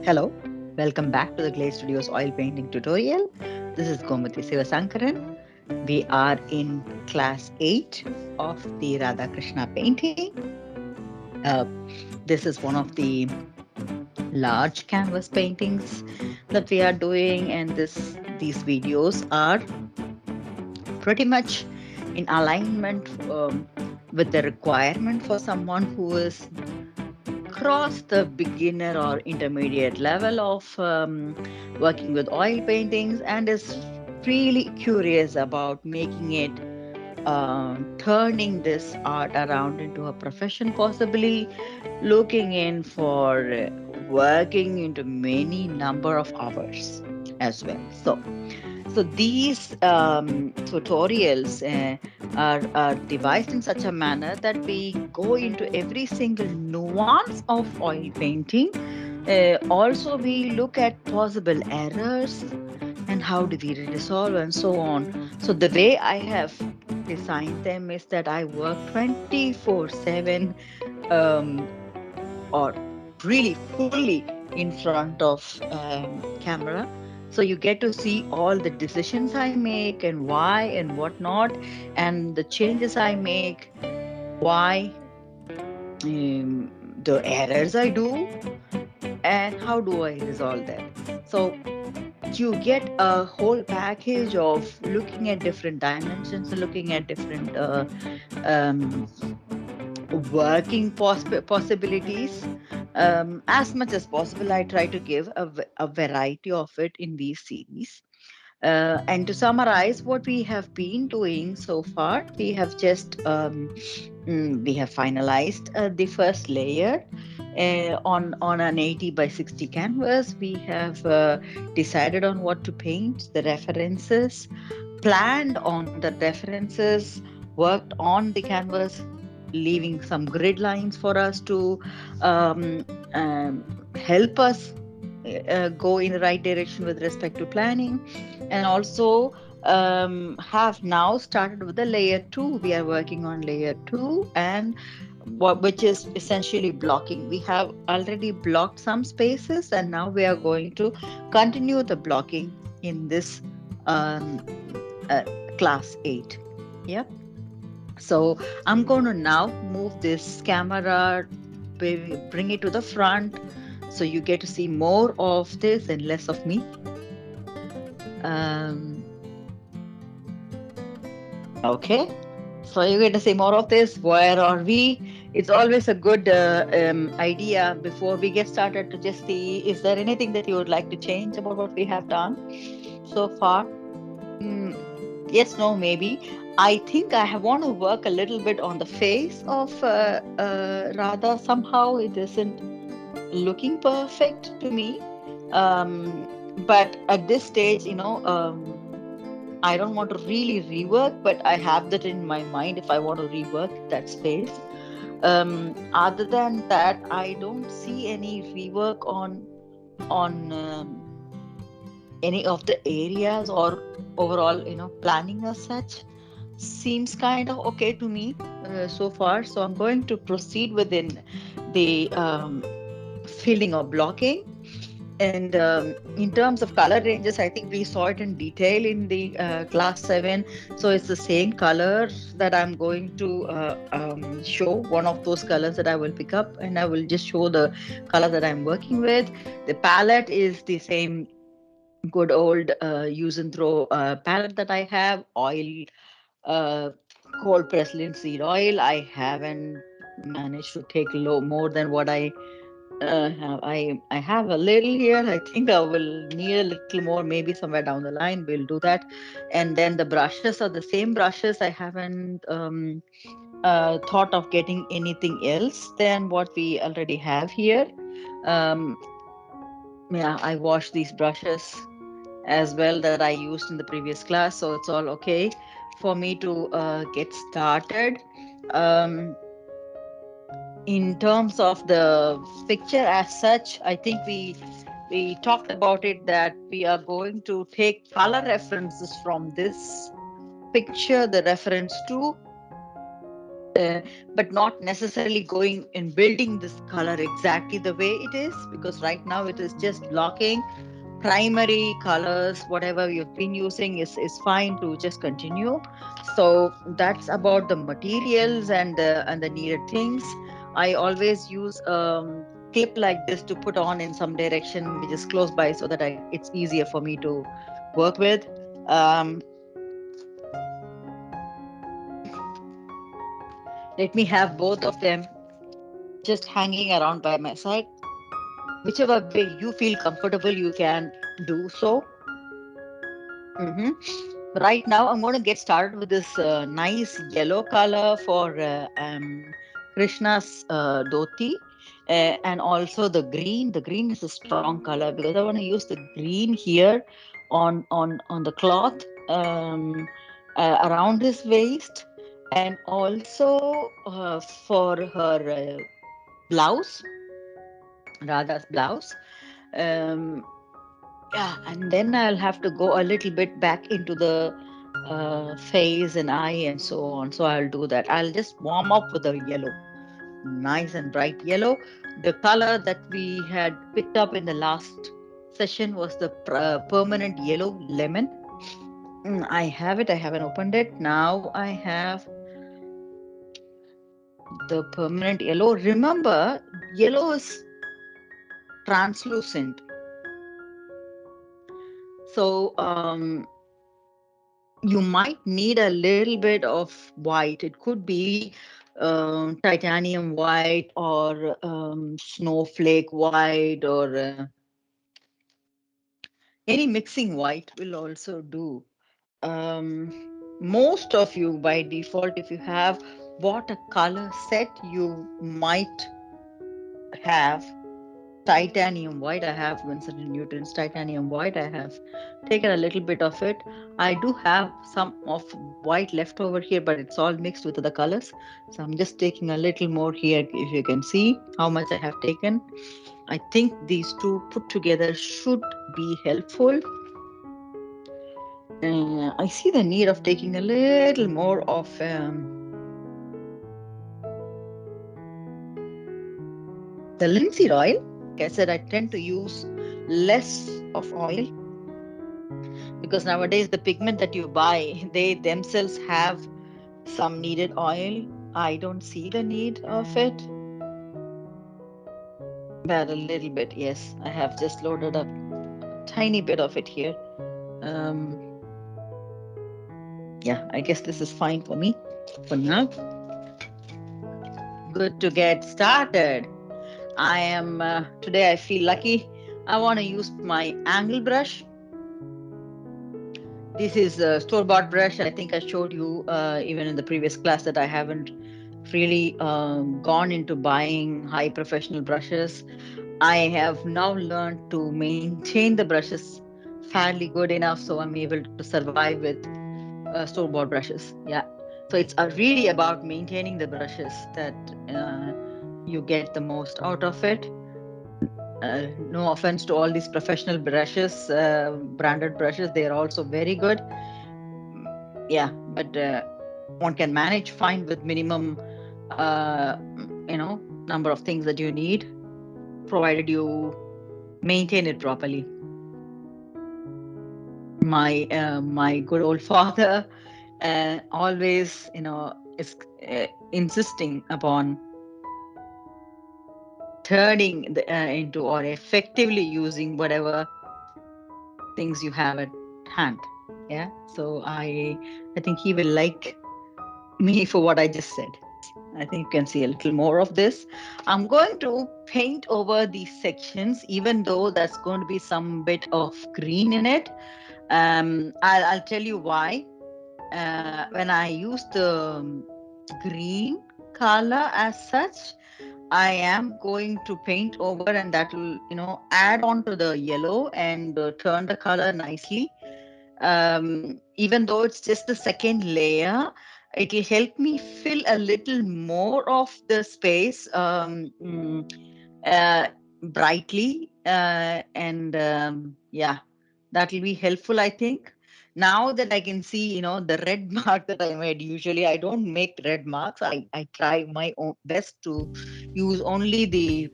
Hello, welcome back to the GLAC Studios oil painting tutorial. This is Gomati Sivasankaran. We are in class 8 of the Radha Krishna painting. Uh, this is one of the large canvas paintings that we are doing, and these videos are pretty much in alignment with the requirement for someone who is across the beginner or intermediate level of working with oil paintings and is really curious about making it, turning this art around into a profession, possibly looking in for working into many number of hours as well. So these tutorials are devised in such a manner that we go into every single nuance of oil painting. Also, we look at possible errors and how do we resolve and so on. So the way I have designed them is that I work 24/7, um, or really fully in front of camera, so you get to see all the decisions I make and why and whatnot, and the changes I make, why, the errors I do, and how do I resolve them. So you get a whole package of looking at different dimensions and looking at different um, working possibilities. As much as possible, I try to give a variety of it in these series. And to summarize what we have been doing so far, we have just we have finalized the first layer on an 80 by 60 canvas. We have decided on what to paint, the references, planned on the references, worked on the canvas, leaving some grid lines for us to um, help us go in the right direction with respect to planning, and also have now started with the layer 2. We are working on layer 2, and which is essentially blocking. We have already blocked some spaces, and now we are going to continue the blocking in this um, uh, class 8. Yep. So I'm going to now move this camera, bring it to the front, so you get to see more of this and less of me. Um, okay. So you're going to see more of this. Where are we? It's always a good idea before we get started to just see, is there anything that you would like to change about what we have done so far? Mm, yes, no, maybe. I think want to work a little bit on the face of Radha. Somehow it isn't looking perfect to me. But at this stage, I don't want to really rework, but I have that in my mind if I want to rework that space. Other than that, I don't see any rework on any of the areas or overall, planning as such. Seems kind of okay to me so far. So I'm going to proceed within the filling or blocking. And in terms of color ranges, I think we saw it in detail in the class 7. So it's the same color that I'm going to show, one of those colors that I will pick up, and I will just show the color that I'm working with. The palette is the same good old use and throw palette that I have. Oil, uh, cold pressed linseed oil. I haven't managed to take more than what I have a little here. I think I will need a little more, maybe somewhere down the line. We'll do that. And then the brushes are the same brushes. I haven't thought of getting anything else than what we already have here. Um, yeah, I washed these brushes as well that I used in the previous class, so it's all okay for me to get started. Um, in terms of the picture as such, I think we talked about it, that we are going to take color references from this picture, the reference to but not necessarily going and building this color exactly the way it is, because right now it is just blocking primary colors. Whatever you've been using is fine to just continue. So that's about the materials and the needed things. I always use clip like this to put on in some direction which is close by, so that it's easier for me to work with. um, Let me have both of them just hanging around by my side. Whichever way you feel comfortable, you can do so. Mhm. Right now, I'm going to get started with this nice yellow color for Krishna's dhoti, and also the green. The green is a strong color because I want to use the green here on the cloth, around his waist, and also for her blouse, Radha's blouse. Um, yeah, and then I'll have to go a little bit back into the face and eye and so on. So I'll do that. I'll just warm up with the yellow, nice and bright yellow. The color that we had picked up in the last session was the permanent yellow lemon. I have it. I haven't opened it. Now I have the permanent yellow. Remember, yellow is translucent. So you might need a little bit of white. It could be titanium white or snowflake white, or any mixing white will also do. Um, Most of you, by default, if you have bought a color set, you might have titanium white. I have Vincent and Newton's titanium white. I have taken a little bit of it. I do have some of white left over here, but it's all mixed with the colors. So I'm just taking a little more here. If you can see how much I have taken, I think these two put together should be helpful. I see the need of taking a little more of the linseed oil. Like I said, I tend to use less of oil, because nowadays the pigment that you buy, they themselves have some needed oil. I don't see the need of it, but a little bit, yes. I have just loaded up a tiny bit of it here. um yeah, I guess this is fine for me for now. Good to get started. I am Today I feel lucky. I want to use my angle brush. This is a store-bought brush. I think I showed you even in the previous class that I haven't really gone into buying high professional brushes. I have now learned to maintain the brushes fairly good enough so I'm able to survive with store-bought brushes. Yeah. So it's really about maintaining the brushes that uh, you get the most out of it. No offense to all these professional brushes, branded brushes, they are also very good. Mm, yeah, but one can manage fine with minimum, number of things that you need, provided you maintain it properly. My good old father always, is insisting upon turning into or effectively using whatever things you have at hand. Yeah, so I think he will like me for what I just said. I think you can see a little more of this. I'm going to paint over these sections, even though that's going to be some bit of green in it. I'll tell you why. When I use the green color as such, I am going to paint over, and that will, add on to the yellow and turn the color nicely. Even though it's just the second layer, it will help me fill a little more of the space, uh, brightly. And yeah, that will be helpful, I think. Now that I can see, the red mark that I made, usually I don't make red marks. I try my own best to use only the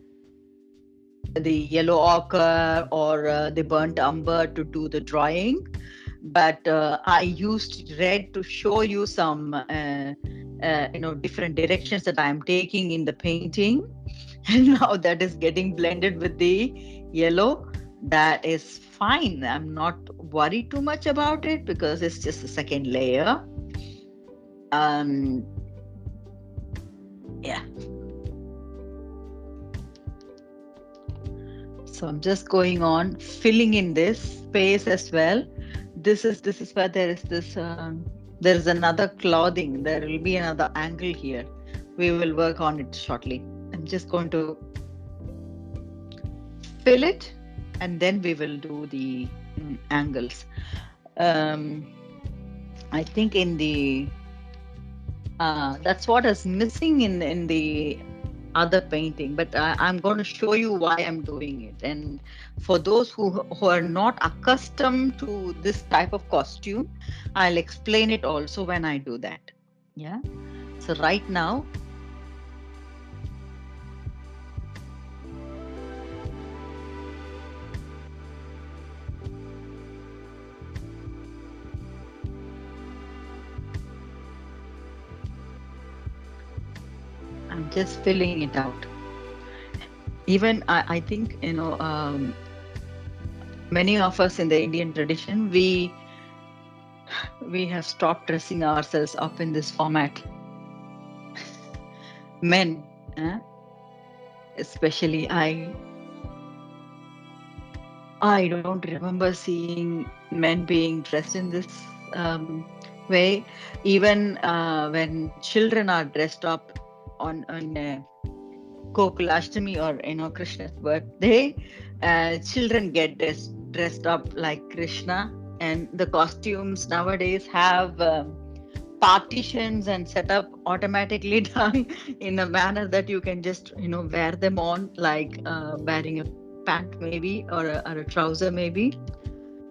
yellow ochre or the burnt umber to do the drawing. But I used red to show you some, different directions that I'm taking in the painting. And now that is getting blended with the yellow. That is fine. I'm not worried too much about it because it's just a second layer. Um, yeah. So I'm just going on filling in this space as well. This is where there is this. There is another clothing. There will be another angle here. We will work on it shortly. I'm just going to fill it, and then we will do the angles. Um, I think in the that's what is missing in the other painting, but I'm going to show you why I'm doing it. And for those who are not accustomed to this type of costume, I'll explain it also when I do that. Yeah. So right now, I'm just filling it out. Even I think, many of us in the Indian tradition, we have stopped dressing ourselves up in this format. Men, especially, I don't remember seeing men being dressed in this way. Even when children are dressed up on Gokulashtami or Krishna's birthday, children get dressed up like Krishna, and the costumes nowadays have partitions and set up automatically done in a manner that you can just wear them on like wearing a pant maybe or a trouser maybe.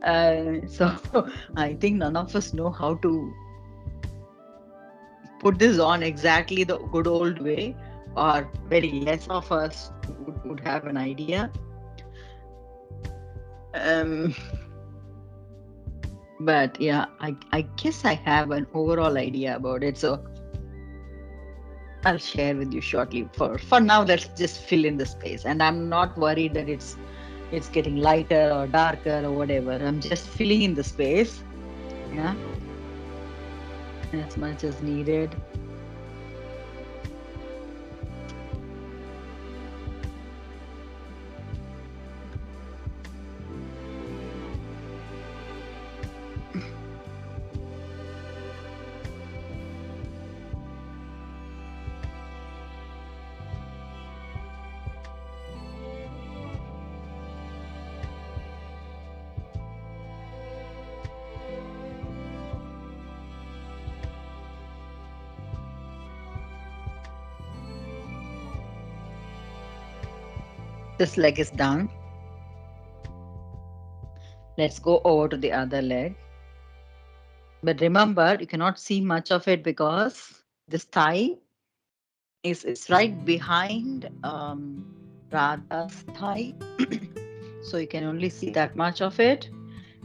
So I think none of us know how to put this on exactly the good old way, or very less of us would have an idea. um, but yeah, I guess I have an overall idea about it, so I'll share with you shortly. For now, let's just fill in the space, and I'm not worried that it's getting lighter or darker or whatever. I'm just filling in the space, yeah, as much as needed. This leg is done. Let's go over to the other leg. But remember, you cannot see much of it because this thigh is right behind Radha's thigh. So you can only see that much of it.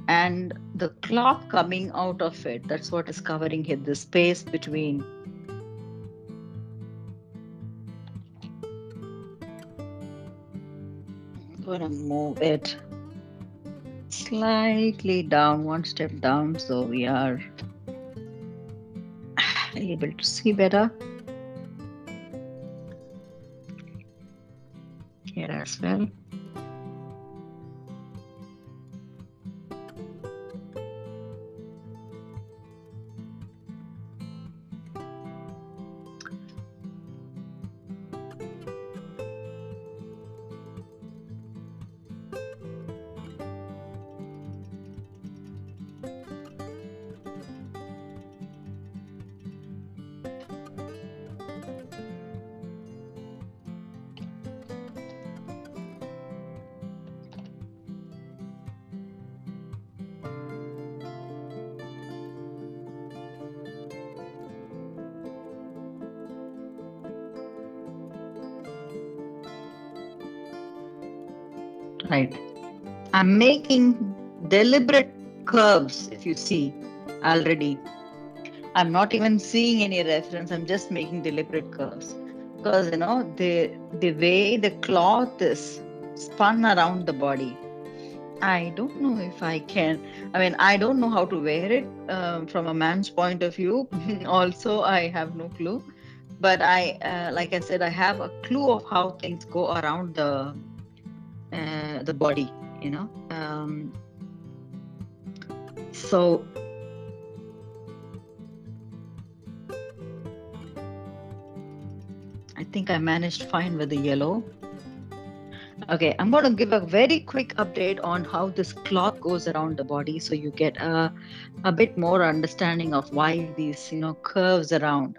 And the cloth coming out of it, that's what is covering it, the space between. I'm going to move it slightly down, one step down, so we are able to see better here as well. Right. I'm making deliberate curves, if you see already. I'm not even seeing any reference. I'm just making deliberate curves because the way the cloth is spun around the body. I don't know if I can. I mean, I don't know how to wear it from a man's point of view. Also, I have no clue. But like I said, I have a clue of how things go around the body. So I think I managed fine with the yellow. Okay, I'm going to give a very quick update on how this cloth goes around the body so you get a bit more understanding of why these, curves around.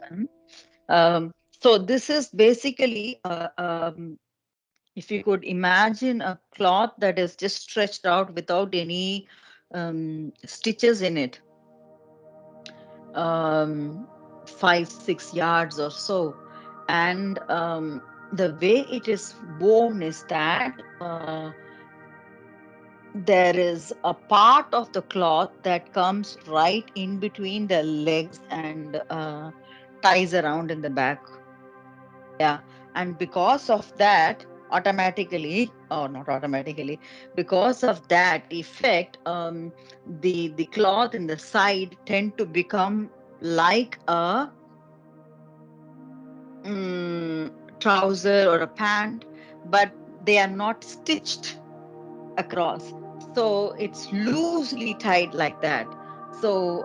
So this is basically, if you could imagine a cloth that is just stretched out without any stitches in it, um, 5, 6 yards or so. And the way it is worn is that there is a part of the cloth that comes right in between the legs and ties around in the back. Yeah. And because of that, automatically, or not automatically, because of that effect, the cloth in the side tend to become like a mm, trouser or a pant, but they are not stitched across. So it's loosely tied like that. So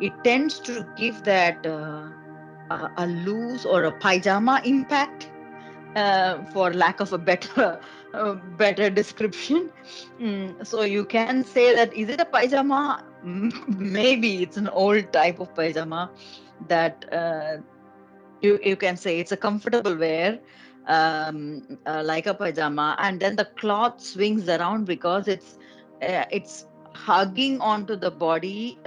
it tends to give that a loose or a pajama impact, for lack of a better better description. So you can say that, is it a pajama? Maybe it's an old type of pajama that you can say it's a comfortable wear, like a pajama, and then the cloth swings around because it's hugging onto the body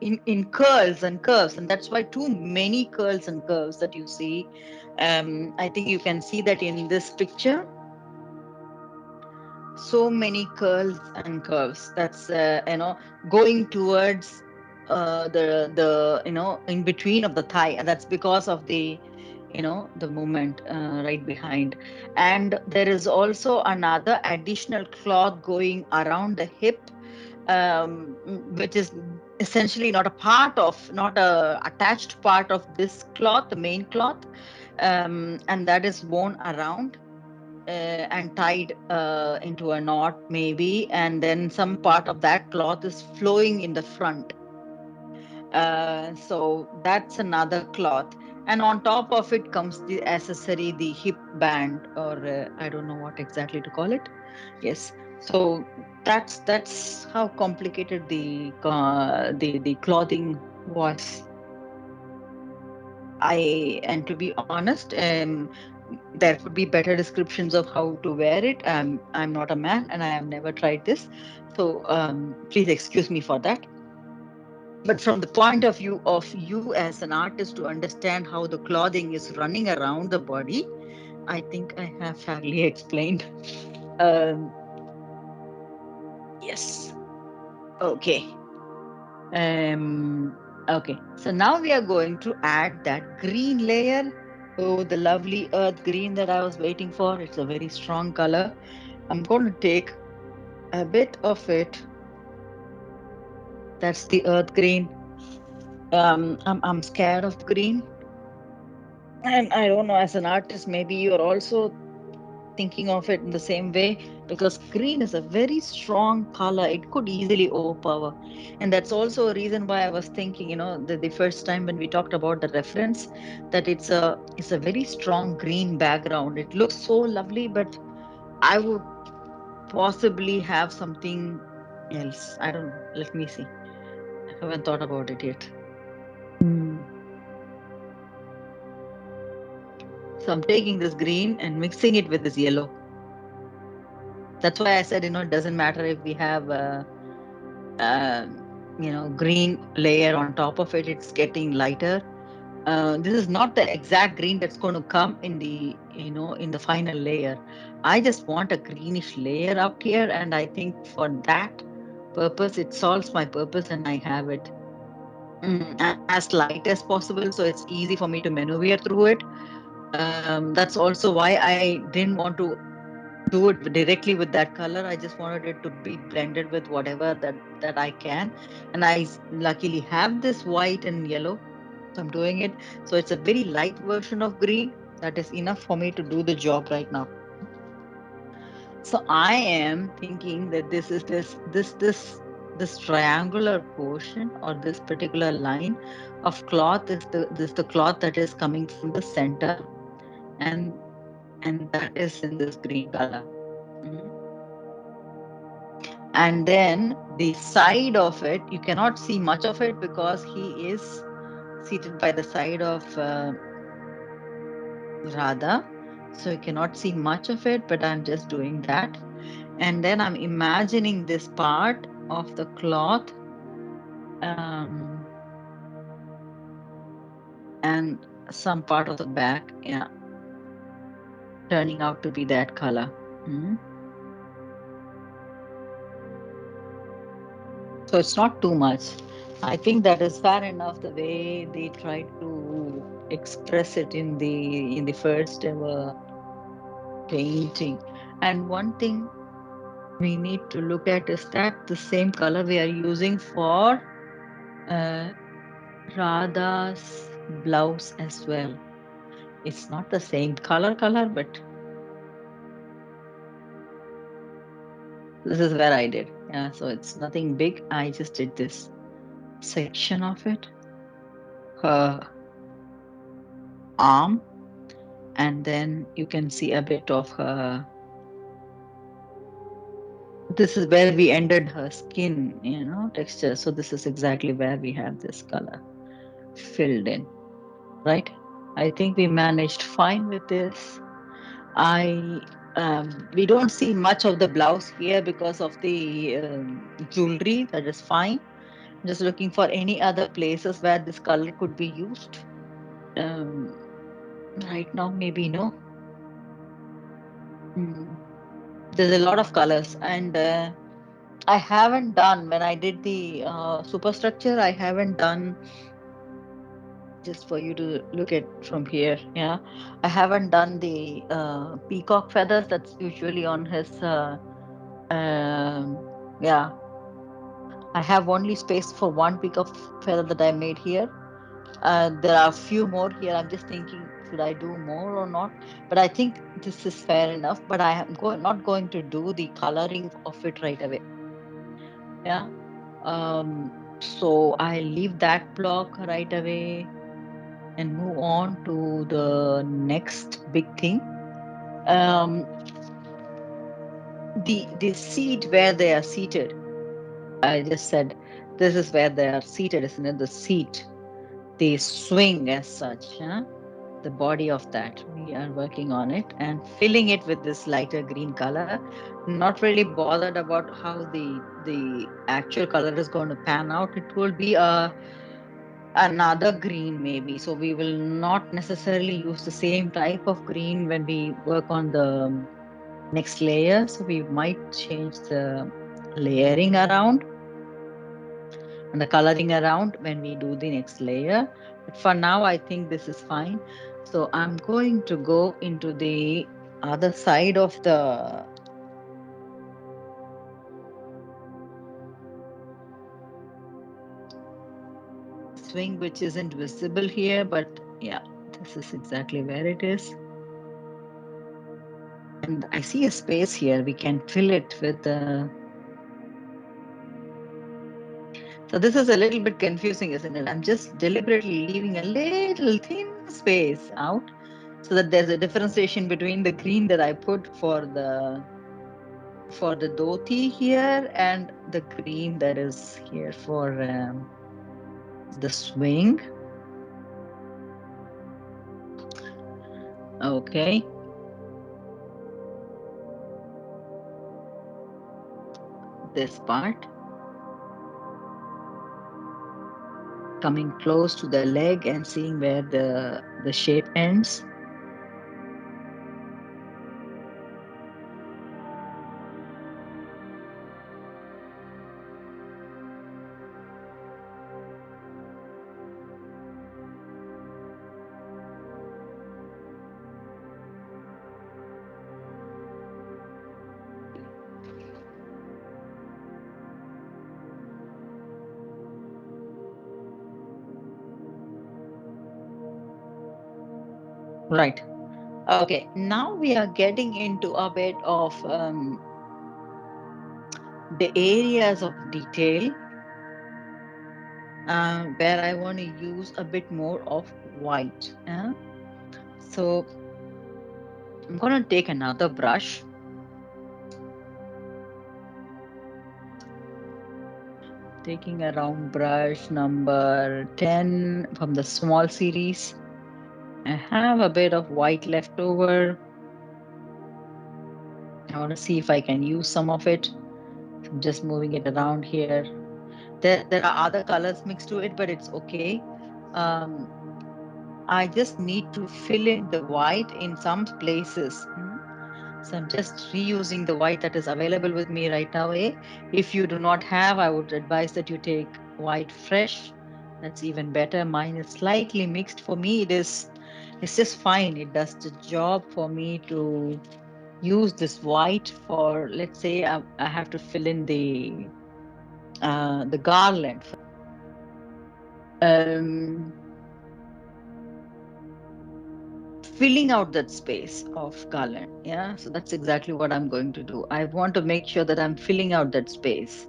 in curls and curves, and that's why too many curls and curves that you see. I think you can see that in this picture. So many curls and curves. That's going towards the in between of the thigh, and that's because of the movement right behind. And there is also another additional cloth going around the hip, which is essentially not a attached part of this cloth, the main cloth, and that is worn around and tied into a knot maybe, and then some part of that cloth is flowing in the front. So that's another cloth, and on top of it comes the accessory, the hip band, or I don't know what exactly to call it. Yes. So that's how complicated the clothing was. And to be honest, there could be better descriptions of how to wear it. I'm not a man and I have never tried this. So please excuse me for that. But from the point of view of you as an artist to understand how the clothing is running around the body, I think I have fairly explained. Um, yes. Okay. Okay. So now we are going to add that green layer. Oh, the lovely earth green that I was waiting for. It's a very strong color. I'm going to take a bit of it. That's the earth green. I'm scared of green. And I don't know, as an artist, maybe you're also thinking of it in the same way, because green is a very strong color. It could easily overpower. And that's also a reason why I was thinking, the first time when we talked about the reference, that it's a very strong green background. It looks so lovely, but I would possibly have something else. I don't know. Let me see. I haven't thought about it yet. Hmm. So I'm taking this green and mixing it with this yellow. That's why I said, it doesn't matter if we have green layer on top of it. It's getting lighter. This is not the exact green that's going to come in the final layer. I just want a greenish layer out here, and I think for that purpose, it solves my purpose, and I have it as light as possible, so it's easy for me to maneuver through it. That's also why I didn't want to do it directly with that color. I just wanted it to be blended with whatever that I can, and luckily have this white and yellow. So I'm doing it. So it's a very light version of green that is enough for me to do the job right now. So I am thinking that this triangular portion or this particular line of cloth is the cloth that is coming from the center, and that is in this green color. Mhm. And then the side of it, you cannot see much of it because he is seated by the side of Radha. So you cannot see much of it, but I'm just doing that. And then I'm imagining this part of the cloth, um, and some part of the back, yeah, turning out to be that color. Mm. So it's not too much. I think that is fair enough the way they tried to express it in the first ever painting. And one thing we need to look at is that the same color we are using for uh, Radha's blouse as well. It's not the same color, but this is where I did. Yeah, so it's nothing big. I just did this section of it, her arm, and then you can see a bit of her. This is where we ended her skin, texture. So this is exactly where we have this color filled in, right? I think we managed fine with this. I we don't see much of the blouse here because of the jewelry. That is fine. Just looking for any other places where this color could be used. Um, right now, maybe no. Mm. There's a lot of colors, and I haven't done when I did the superstructure. I haven't done just for you to look at from here. Yeah, I haven't done the peacock feathers. That's usually on his. Um, yeah, I have only space for one peacock feather that I made here. There are a few more here. I'm just thinking, should I do more or not? But I think this is fair enough. But I am not going to do the coloring of it right away. Yeah. So I leave that block right away and move on to the next big thing. Um, the seat where they are seated. I just said this is where they are seated, isn't it? The seat, the swing as such. Huh? The body of that. We are working on it and filling it with this lighter green color. Not really bothered about how the actual color is going to pan out. It will be another green maybe. So we will not necessarily use the same type of green when we work on the next layer. So we might change the layering around and the coloring around when we do the next layer. But for now, I think this is fine. So I'm going to go into the other side of the swing, which isn't visible here, but yeah, this is exactly where it is. And I see a space here. We can fill it with so this is a little bit confusing, isn't it? I'm just deliberately leaving a little thin space out so that there's a differentiation between the green that I put for the dhoti here and the green that is here for the swing. Okay, this part coming close to the leg and seeing where the shape ends. Right. Okay. Now we are getting into a bit of the areas of detail where I want to use a bit more of white. So I'm going to take another brush, taking a round brush number 10 from the small series. I have a bit of white left over. I want to see if I can use some of it. I'm just moving it around here. There are other colors mixed to it, but it's okay. Um, I just need to fill in the white in some places. So I'm just reusing the white that is available with me right now. If you do not have, I would advise that you take white fresh. That's even better. Mine is slightly mixed. For me, it's just fine. It does the job for me to use this white for, let's say, I have to fill in the garland. Um, Filling out that space of garland. Yeah, so that's exactly what I'm going to do. I want to make sure that I'm filling out that space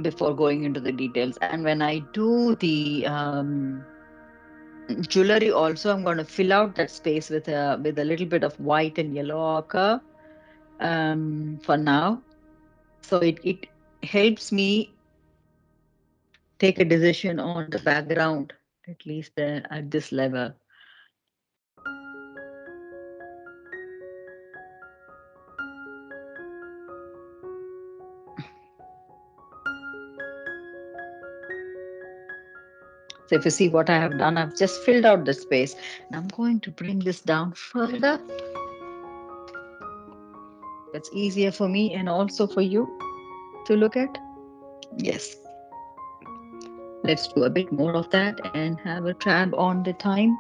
before going into the details. And when I do the jewelry also, I'm going to fill out that space with a little bit of white and yellow ochre for now. So it helps me take a decision on the background, at least at this level. So if you see what I have done, I've just filled out the space. And I'm going to bring this down further. It's easier for me and also for you to look at. Yes. Let's do a bit more of that and have a tab on the time.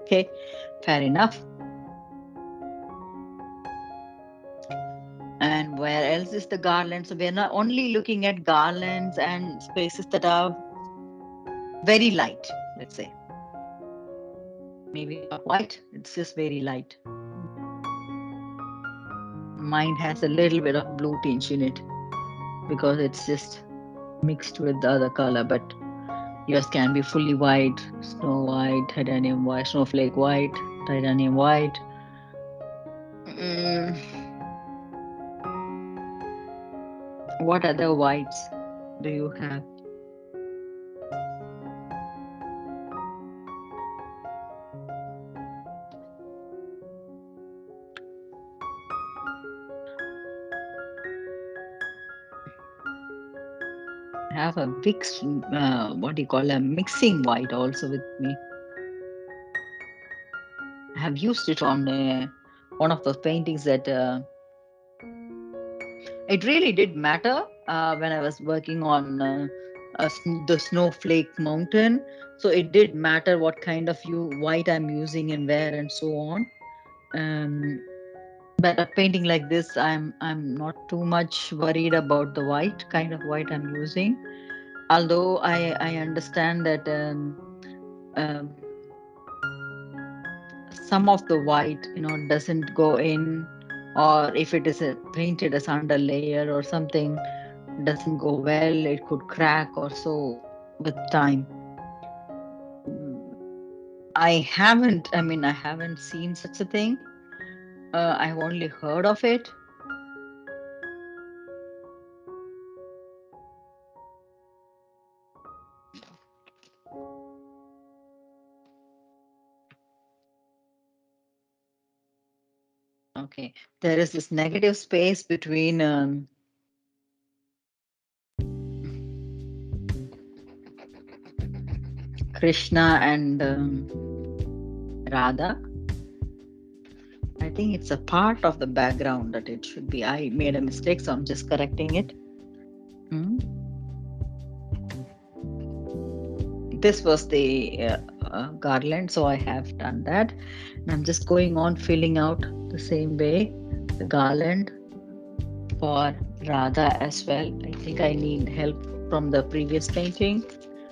Okay, fair enough. And where else is the garland? So we're not only looking at garlands and spaces that are very light, let's say. Maybe not white, it's just very light. Mine has a little bit of blue tinge in it because it's just mixed with the other color, but yours can be fully white, snow white, titanium white, snowflake white, titanium white. Mm, what other whites do you have? I have a big, what do you call a mixing white also with me. I have used it on one of those paintings that it really did matter when I was working on the Snowflake Mountain. So it did matter what kind of white I'm using and where and so on. Um, but a painting like this, I'm not too much worried about the white kind of white I'm using. Although I understand that um, some of the white doesn't go in, or if it is painted as under layer or something doesn't go well, it could crack or so with time. I haven't seen such a thing. I've only heard of it. Okay, there is this negative space between Krishna and Radha. I think it's a part of the background that it should be. I made a mistake, so I'm just correcting it. This was the garland, so I have done that. And I'm just going on filling out the same way the garland for Radha as well. I think I need help from the previous painting.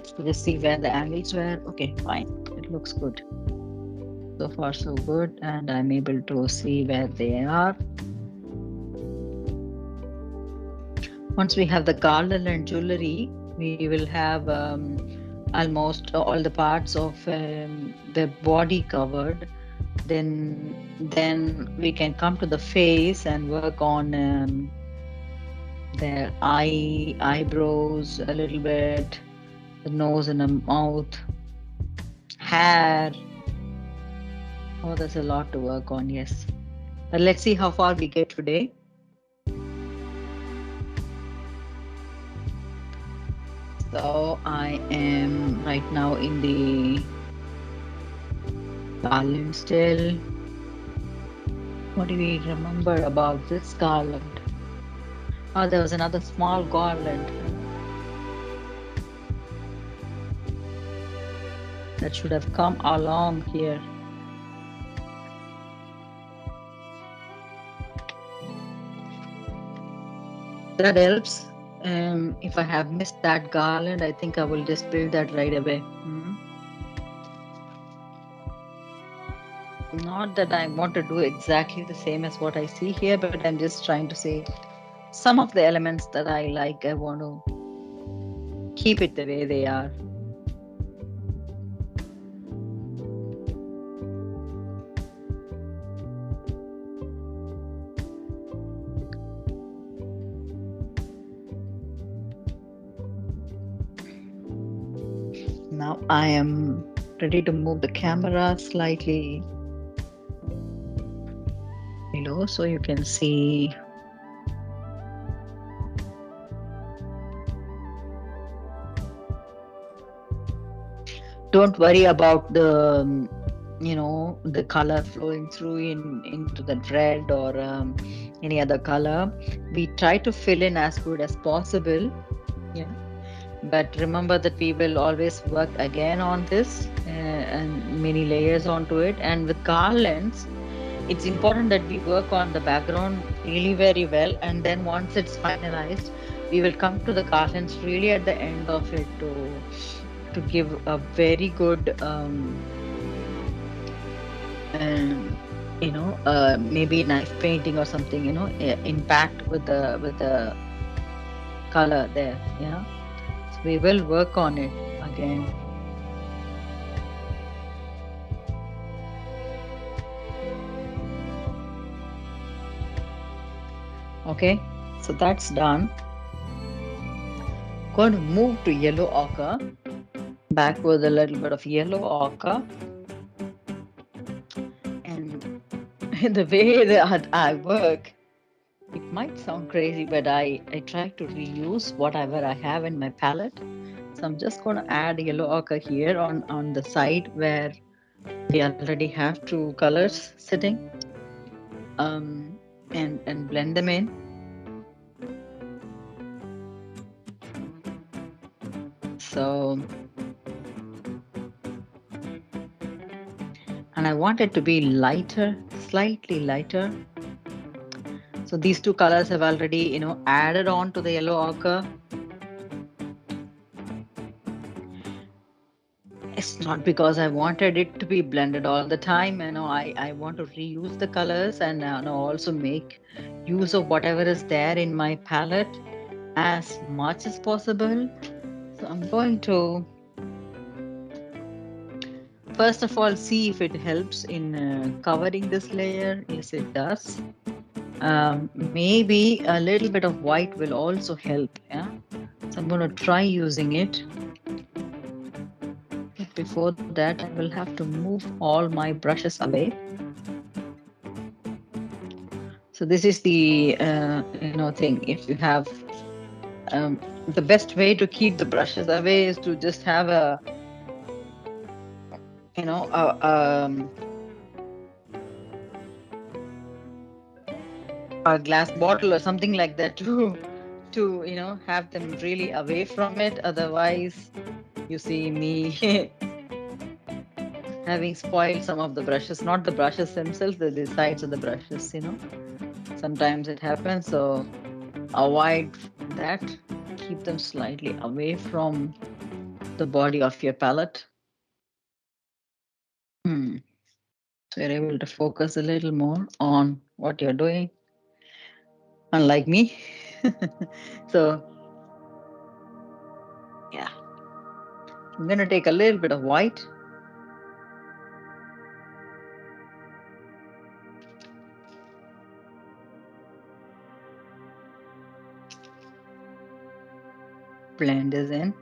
So just see where the angles were. Okay, fine. It looks good. So far so good, and I'm able to see where they are. Once we have the garland and jewelry, we will have almost all the parts of the body covered. Then we can come to the face and work on their eyebrows a little bit, the nose and the mouth, hair. Oh, there's a lot to work on, yes. But let's see how far we get today. So I am right now in the garland still. What do we remember about this garland? Oh, there was another small garland that should have come along here. That helps. If I have missed that garland, I think I will just build that right away. Not that I want to do exactly the same as what I see here, but I'm just trying to see some of the elements that I like. I want to keep it the way they are. Now I am ready to move the camera slightly below so you can see. Don't worry about the the color flowing through into the red or any other color. We try to fill in as good as possible. Yeah. But remember that we will always work again on this and many layers onto it. And with garlands, it's important that we work on the background really very well. And then once it's finalized, we will come to the garlands really at the end of it to give a very good, maybe knife painting or something, impact with the color there. Yeah. We will work on it again. Okay, so that's done. Going to move to yellow ochre. Back with a little bit of yellow ochre. And the way that I work, it might sound crazy, but I try to reuse whatever I have in my palette. So I'm just going to add yellow ochre here on the side where we already have two colors sitting, and blend them in. So, and I want it to be lighter, slightly lighter. So these two colors have already, added on to the yellow ochre. It's not because I wanted it to be blended all the time. I want to reuse the colors and also make use of whatever is there in my palette as much as possible. So I'm going to first of all see if it helps in covering this layer. Yes, it does. Maybe a little bit of white will also help. Yeah, so I'm going to try using it. But before that, I will have to move all my brushes away. So this is the thing. If you have the best way to keep the brushes away is to just have a glass bottle or something like that to have them really away from it. Otherwise, you see me having spoiled some of the brushes, not the brushes themselves, the sides of the brushes. Sometimes it happens. So avoid that. Keep them slightly away from the body of your palette. Hmm. So you're able to focus a little more on what you're doing, unlike me. So, yeah, I'm going to take a little bit of white. Blend this in,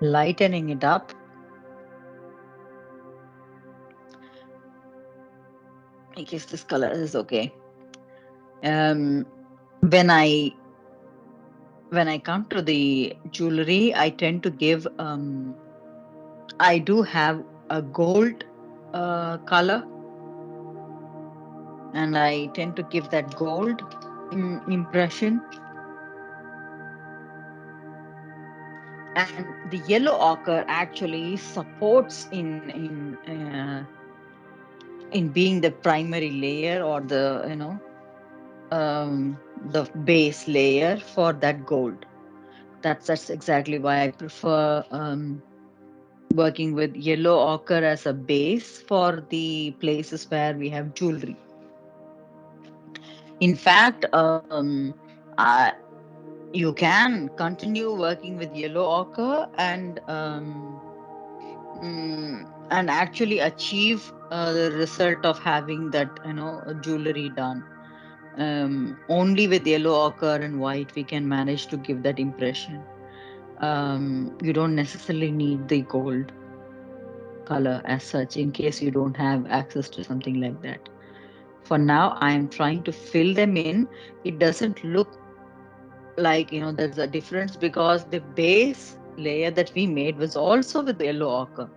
lightening it up. I guess this color is okay. Um, when I when I come to the jewelry, I tend to give. I do have a gold color, and I tend to give that gold impression. And the yellow ochre actually supports in being the primary layer, or the base layer for that gold. That's exactly why I prefer working with yellow ochre as a base for the places where we have jewelry. In fact, uh, you can continue working with yellow ochre and actually achieve the result of having that jewelry done. Only with yellow ochre and white we can manage to give that impression. You don't necessarily need the gold color as such in case you don't have access to something like that. For now, I am trying to fill them in. It doesn't look like there's a difference because the base layer that we made was also with yellow ochre.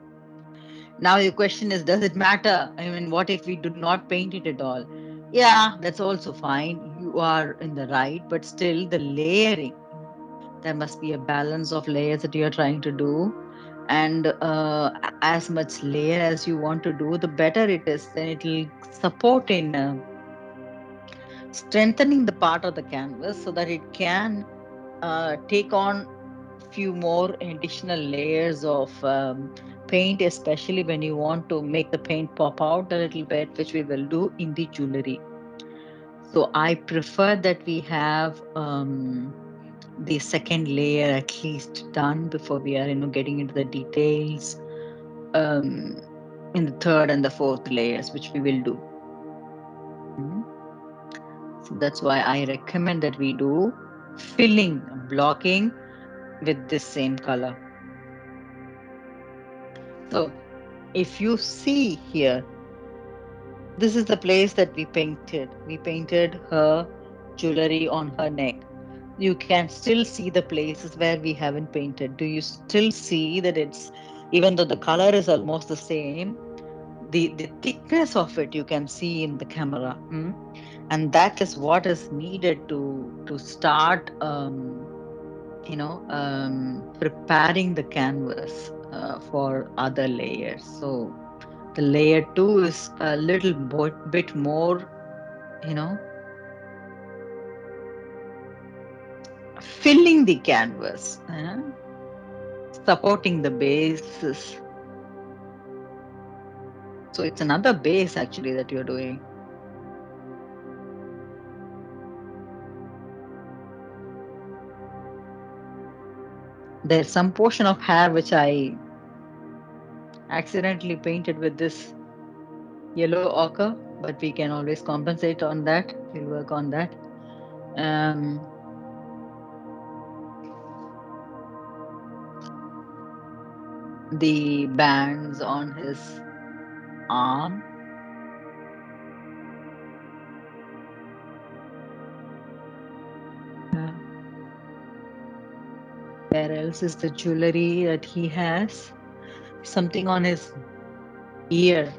Now your question is, does it matter? I mean, what if we do not paint it at all? Yeah, that's also fine. You are in the right, but still the layering, there must be a balance of layers that you're trying to do. And as much layer as you want to do, the better it is. Then it will support in strengthening the part of the canvas so that it can take on few more additional layers of paint, especially when you want to make the paint pop out a little bit, which we will do in the jewelry. So I prefer that we have the second layer at least done before we are getting into the details um, in the third and the fourth layers, which we will do. Mhm. So that's why I recommend that we do filling, blocking with this same color. So if you see here, this is the place that we painted. We painted her jewelry on her neck. You can still see the places where we haven't painted. Do you still see that it's, even though the color is almost the same, the thickness of it you can see in the camera. And that is what is needed to start preparing the canvas for other layers. So the layer two is a little bit more, you know, filling the canvas, supporting the bases. So it's another base actually that you're doing. There's some portion of hair which I accidentally painted with this yellow ochre, but we can always compensate on that. We'll work on that. Um, the bands on his arm. Uh, where else is the jewelry that he has? Something on his ear.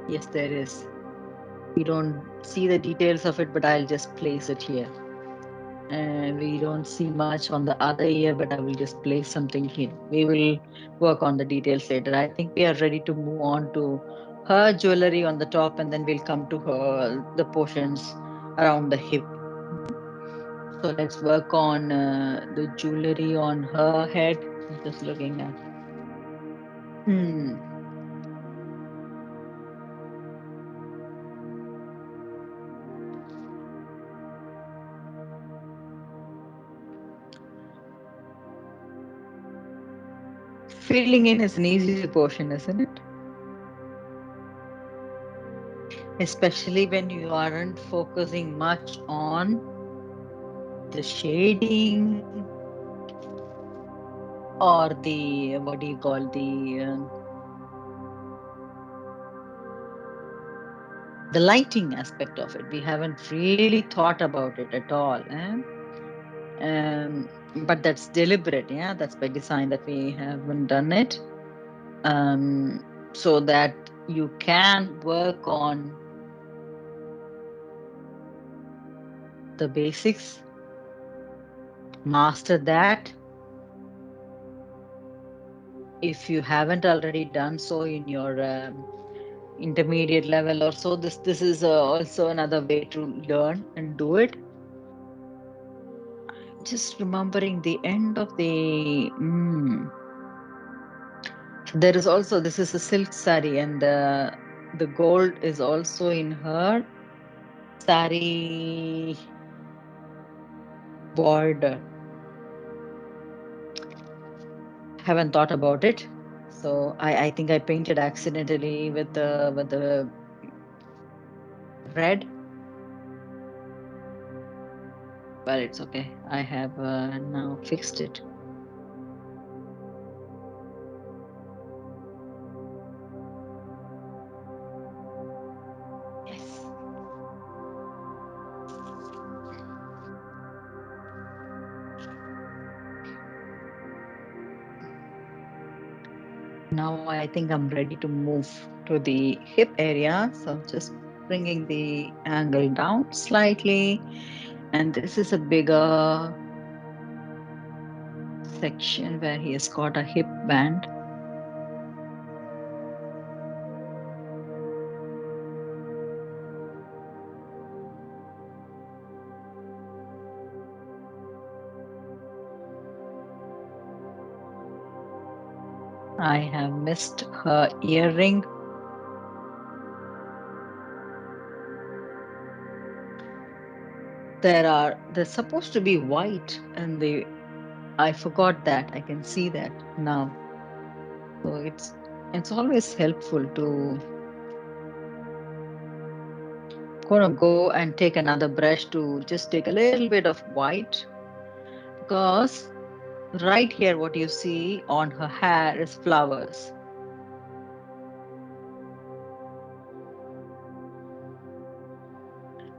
Yes, there is. We don't see the details of it, but I'll just place it here. We don't see much on the other ear, but I will just place something here. We will work on the details later. I think we are ready to move on to her jewelry on the top, and then we'll come to her the portions around the hip. So let's work on the jewelry on her head. I'm just looking at. Hmm. Filling in is an easy portion, isn't it? Especially when you aren't focusing much on the shading or the what do you call the lighting aspect of it. We haven't really thought about it at all. But that's deliberate. Yeah, that's by design that we haven't done it. Um, so that you can work on the basics, master that if you haven't already done so in your intermediate level or so. This is also another way to learn and do it. Just remembering the end of the so there is also, this is a silk sari, and the gold is also in her sari border. Haven't thought about it. So I think I painted accidentally with the red, but it's okay. I have now fixed it. Yes. Now I think I'm ready to move to the hip area. So just bringing the angle down slightly. And this is a bigger section where he has got a hip band. I have missed her earring. There's supposed to be white, and I forgot that. I can see that now. So it's always helpful to gonna go and take another brush to just take a little bit of white, because right here what you see on her hair is flowers.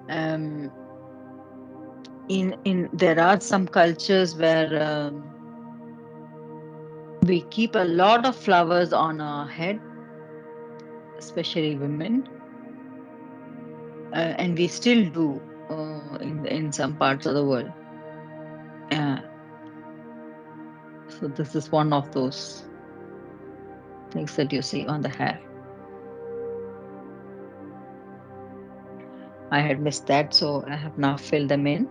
Um, in there are some cultures where we keep a lot of flowers on our head, especially women, and we still do in some parts of the world. Uh, so this is one of those things that you see on the hair. I had missed that, so I have now filled them in.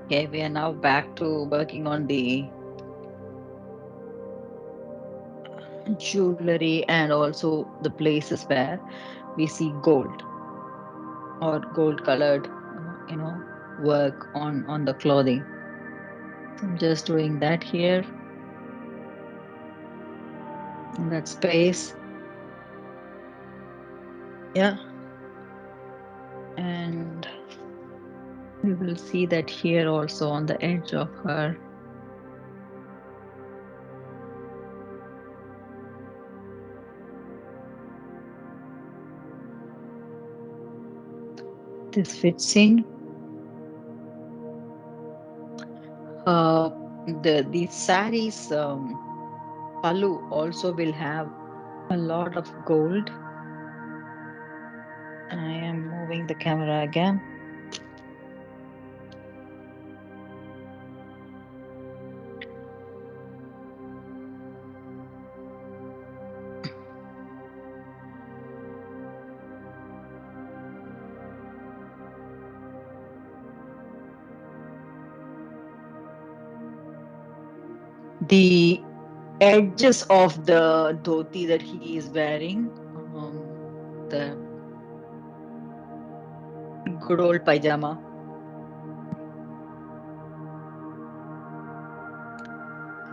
Okay, we are now back to working on the jewelry and also the places where we see gold or gold colored, work on the clothing. So I'm just doing that here in that space. Yeah. And we will see that here also on the edge of her. This fits in. These saris pallu also will have a lot of gold. I am moving the camera again. the edges of the dhoti that he is wearing, the good old pajama,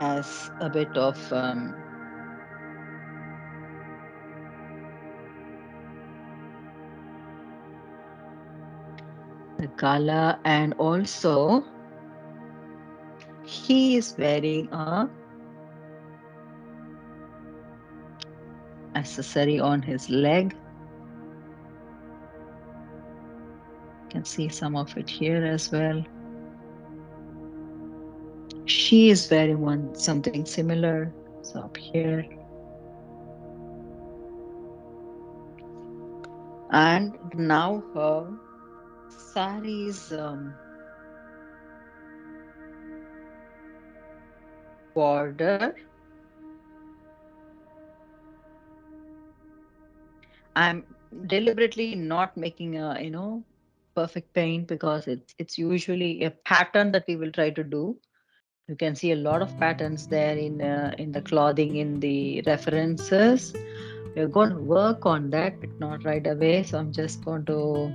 has a bit of the gala, and also he is wearing a accessory on his leg. You can see some of it here as well. She is wearing something similar. So up here. And now her saree's border. I'm deliberately not making a perfect paint because it's usually a pattern that we will try to do. You can see a lot of patterns there in the clothing, in the references. We're going to work on that, but not right away. So I'm just going to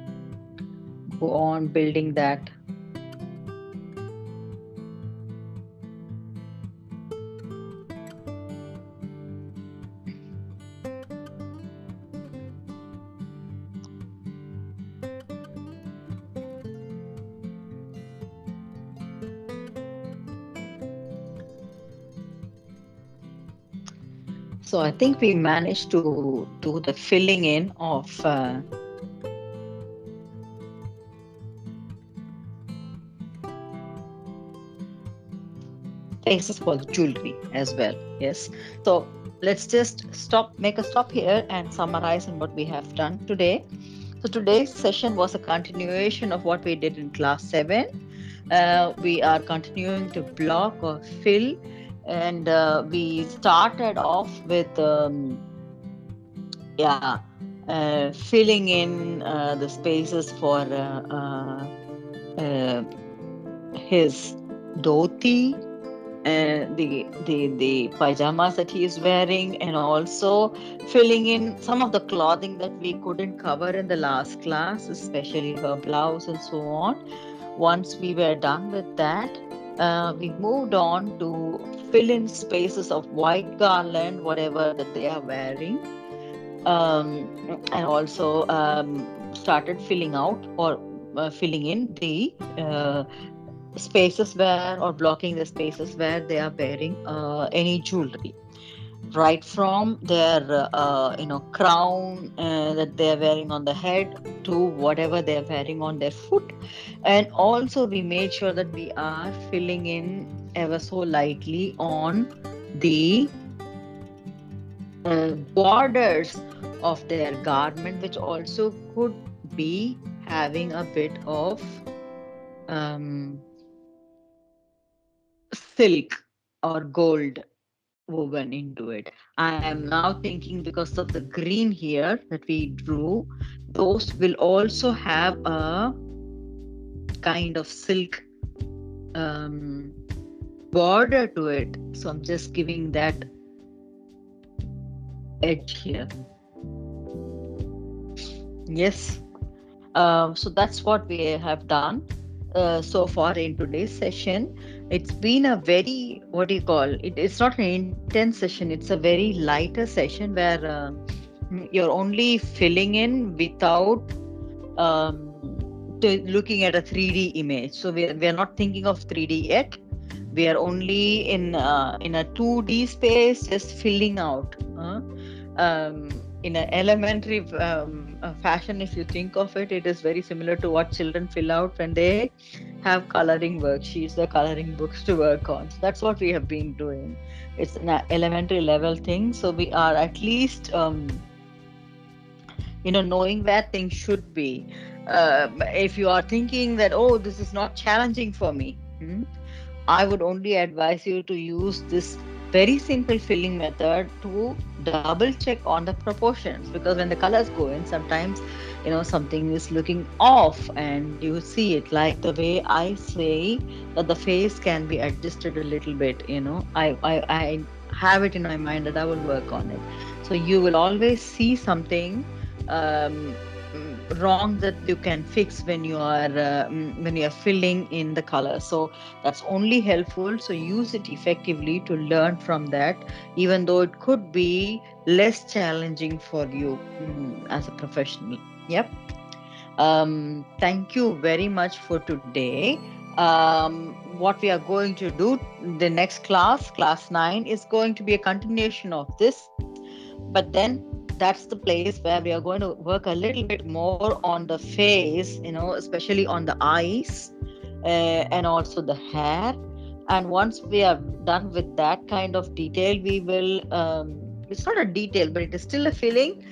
go on building that. So I think we managed to do the filling in of places for the jewelry as well. Yes. So let's just make a stop here and summarize on what we have done today. So today's session was a continuation of what we did in class 7. We are continuing to block or fill, and we started off with filling in the spaces for his dhoti, the pajamas that he is wearing, and also filling in some of the clothing that we couldn't cover in the last class, especially her blouse and so on. Once we were done with that, we moved on to fill in spaces of white garland, whatever that they are wearing, and also started filling out or filling in the spaces where, or blocking the spaces where they are wearing any jewelry, right from their crown that they are wearing on the head to whatever they are wearing on their foot. And also we made sure that we are filling in ever so lightly on the borders of their garment, which also could be having a bit of silk or gold woven into it. I am now thinking, because of the green here that we drew, those will also have a kind of silk border to it. So I'm just giving that edge here. Yes. So that's what we have done so far in today's session. It's been a very, what do you call it? It's not an intense session. It's a very lighter session where you're only filling in without looking at a 3D image. So we're not thinking of 3D yet. We are only in a 2D space, just filling out. In an elementary fashion, if you think of it, it is very similar to what children fill out when they have coloring worksheets or coloring books to work on. So that's what we have been doing. It's an elementary level thing. So we are at least knowing where things should be. If you are thinking that, oh, this is not challenging for me, I would only advise you to use this very simple filling method to double check on the proportions, because when the colors go in, sometimes something is looking off and you see it, like the way I say that the face can be adjusted a little bit. I have it in my mind that I will work on it. So you will always see something um, wrong that you can fix when you are filling in the color. So that's only helpful, so use it effectively to learn from that, even though it could be less challenging for you as a professional. Yep. Thank you very much for today. What we are going to do, the next class 9, is going to be a continuation of this, but then that's the place where we are going to work a little bit more on the face, especially on the eyes, and also the hair. And once we are done with that kind of detail, we will it's not a detail, but it is still a filling,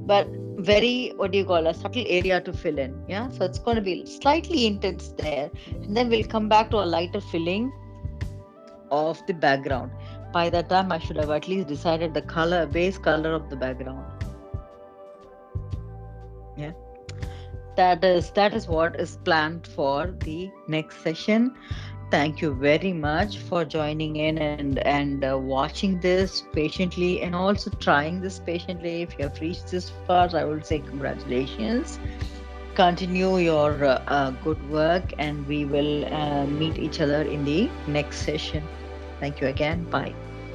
but very, what do you call, a subtle area to fill in. Yeah, so it's going to be slightly intense there, and then we'll come back to a lighter filling of the background. By that time, I should have at least decided the color, base color of the background. Yeah, that is what is planned for the next session. Thank you very much for joining in and watching this patiently, and also trying this patiently. If you have reached this far, I will say congratulations. Continue your good work, and we will meet each other in the next session. Thank you again. Bye.